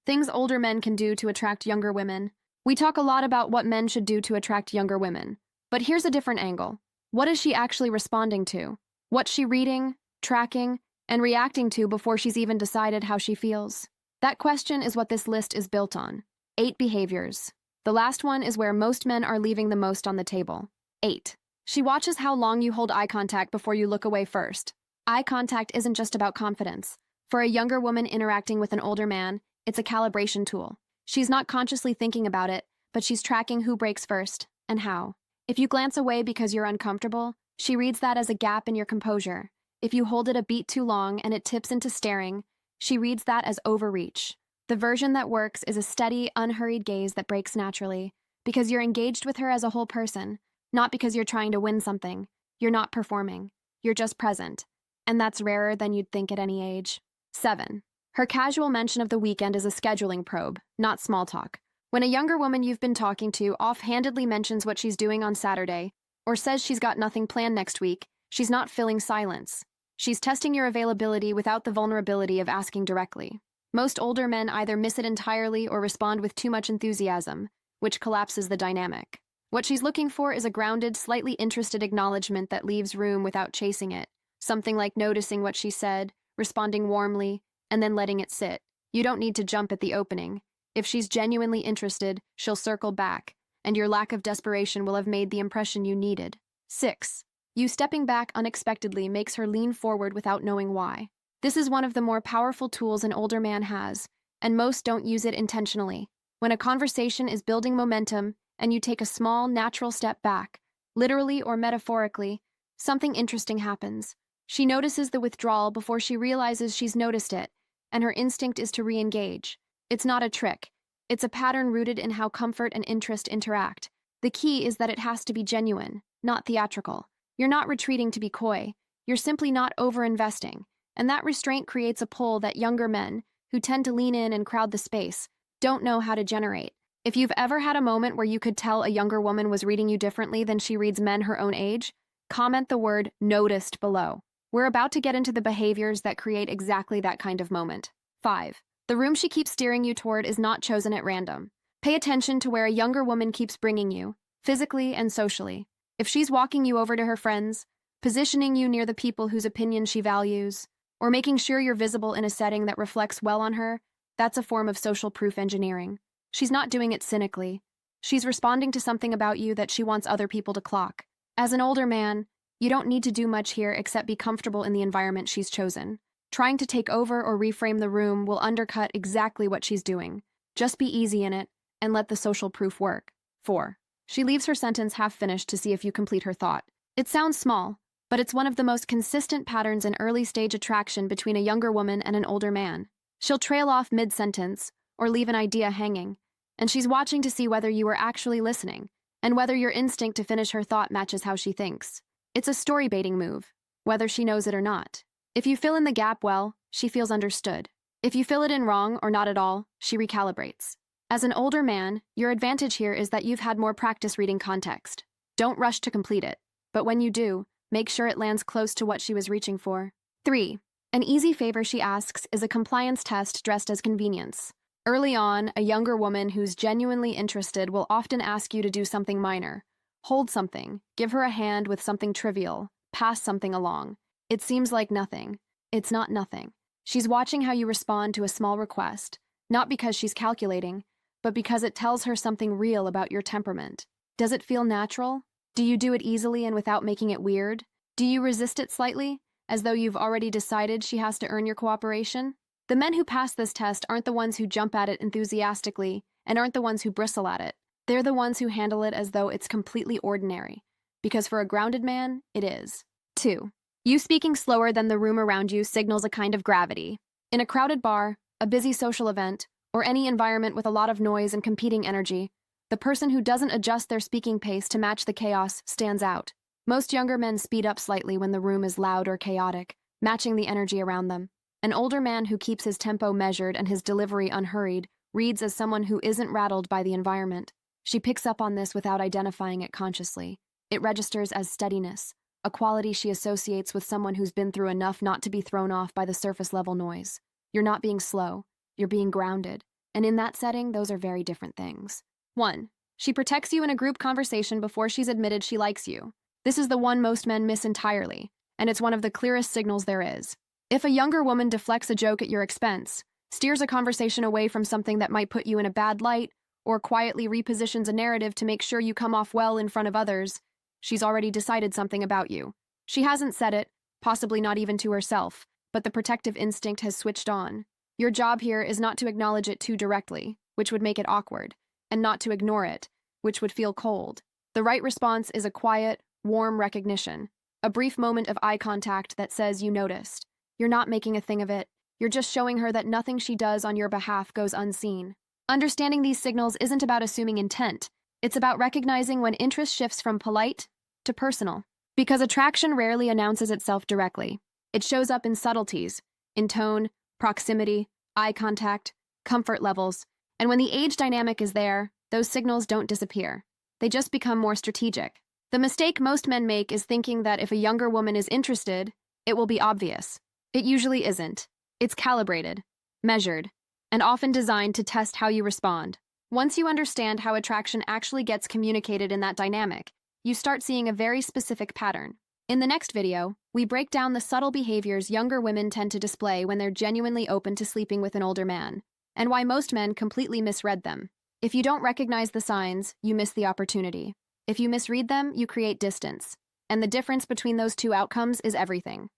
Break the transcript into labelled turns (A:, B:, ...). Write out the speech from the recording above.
A: Things older men can do to attract younger women. We talk a lot about what men should do to attract younger women. But here's a different angle. What is she actually responding to? What's she reading, tracking, and reacting to before she's even decided how she feels? That question is what this list is built on. 8 behaviors. The last one is where most men are leaving the most on the table. 8. She watches how long you hold eye contact before you look away first. Eye contact isn't just about confidence. For a younger woman interacting with an older man, it's a calibration tool. She's not consciously thinking about it, but she's tracking who breaks first and how. If you glance away because you're uncomfortable, she reads that as a gap in your composure. If you hold it a beat too long and it tips into staring, she reads that as overreach. The version that works is a steady, unhurried gaze that breaks naturally, because you're engaged with her as a whole person, not because you're trying to win something. You're not performing. You're just present. And that's rarer than you'd think at any age. 7. Her casual mention of the weekend is a scheduling probe, not small talk. When a younger woman you've been talking to offhandedly mentions what she's doing on Saturday, or says she's got nothing planned next week, she's not filling silence. She's testing your availability without the vulnerability of asking directly. Most older men either miss it entirely or respond with too much enthusiasm, which collapses the dynamic. What she's looking for is a grounded, slightly interested acknowledgement that leaves room without chasing it. Something like noticing what she said, responding warmly, and then letting it sit. You don't need to jump at the opening. If she's genuinely interested, she'll circle back, and your lack of desperation will have made the impression you needed. 6. You stepping back unexpectedly makes her lean forward without knowing why. This is one of the more powerful tools an older man has, and most don't use it intentionally. When a conversation is building momentum and you take a small, natural step back, literally or metaphorically, something interesting happens. She notices the withdrawal before she realizes she's noticed it, and her instinct is to re-engage. It's not a trick. It's a pattern rooted in how comfort and interest interact. The key is that it has to be genuine, not theatrical. You're not retreating to be coy. You're simply not over-investing. And that restraint creates a pull that younger men, who tend to lean in and crowd the space, don't know how to generate. If you've ever had a moment where you could tell a younger woman was reading you differently than she reads men her own age, comment the word "noticed" below. We're about to get into the behaviors that create exactly that kind of moment. 5. The room she keeps steering you toward is not chosen at random. Pay attention to where a younger woman keeps bringing you, physically and socially. If she's walking you over to her friends, positioning you near the people whose opinion she values, or making sure you're visible in a setting that reflects well on her, that's a form of social proof engineering. She's not doing it cynically. She's responding to something about you that she wants other people to clock. As an older man, you don't need to do much here except be comfortable in the environment she's chosen. Trying to take over or reframe the room will undercut exactly what she's doing. Just be easy in it and let the social proof work. 4. She leaves her sentence half-finished to see if you complete her thought. It sounds small, but it's one of the most consistent patterns in early-stage attraction between a younger woman and an older man. She'll trail off mid-sentence or leave an idea hanging, and she's watching to see whether you are actually listening and whether your instinct to finish her thought matches how she thinks. It's a story-baiting move, whether she knows it or not. If you fill in the gap well, she feels understood. If you fill it in wrong or not at all, she recalibrates. As an older man, your advantage here is that you've had more practice reading context. Don't rush to complete it, but when you do, make sure it lands close to what she was reaching for. 3. An easy favor she asks is a compliance test dressed as convenience. Early on, a younger woman who's genuinely interested will often ask you to do something minor. Hold something, give her a hand with something trivial, pass something along. It seems like nothing. It's not nothing. She's watching how you respond to a small request, not because she's calculating, but because it tells her something real about your temperament. Does it feel natural? Do you do it easily and without making it weird? Do you resist it slightly, as though you've already decided she has to earn your cooperation? The men who pass this test aren't the ones who jump at it enthusiastically and aren't the ones who bristle at it. They're the ones who handle it as though it's completely ordinary, because for a grounded man, it is. 2. You speaking slower than the room around you signals a kind of gravity. In a crowded bar, a busy social event, or any environment with a lot of noise and competing energy, the person who doesn't adjust their speaking pace to match the chaos stands out. Most younger men speed up slightly when the room is loud or chaotic, matching the energy around them. An older man who keeps his tempo measured and his delivery unhurried reads as someone who isn't rattled by the environment. She picks up on this without identifying it consciously. It registers as steadiness, a quality she associates with someone who's been through enough not to be thrown off by the surface-level noise. You're not being slow. You're being grounded. And in that setting, those are very different things. 1. She protects you in a group conversation before she's admitted she likes you. This is the one most men miss entirely, and it's one of the clearest signals there is. If a younger woman deflects a joke at your expense, steers a conversation away from something that might put you in a bad light, or quietly repositions a narrative to make sure you come off well in front of others, she's already decided something about you. She hasn't said it, possibly not even to herself, but the protective instinct has switched on. Your job here is not to acknowledge it too directly, which would make it awkward, and not to ignore it, which would feel cold. The right response is a quiet, warm recognition, a brief moment of eye contact that says you noticed. You're not making a thing of it. You're just showing her that nothing she does on your behalf goes unseen. Understanding these signals isn't about assuming intent. It's about recognizing when interest shifts from polite to personal. Because attraction rarely announces itself directly. It shows up in subtleties, in tone, proximity, eye contact, comfort levels. And when the age dynamic is there, those signals don't disappear. They just become more strategic. The mistake most men make is thinking that if a younger woman is interested, it will be obvious. It usually isn't. It's calibrated, measured, and often designed to test how you respond. Once you understand how attraction actually gets communicated in that dynamic, you start seeing a very specific pattern. In the next video, we break down the subtle behaviors younger women tend to display when they're genuinely open to sleeping with an older man, and why most men completely misread them. If you don't recognize the signs, you miss the opportunity. If you misread them, you create distance. And the difference between those two outcomes is everything.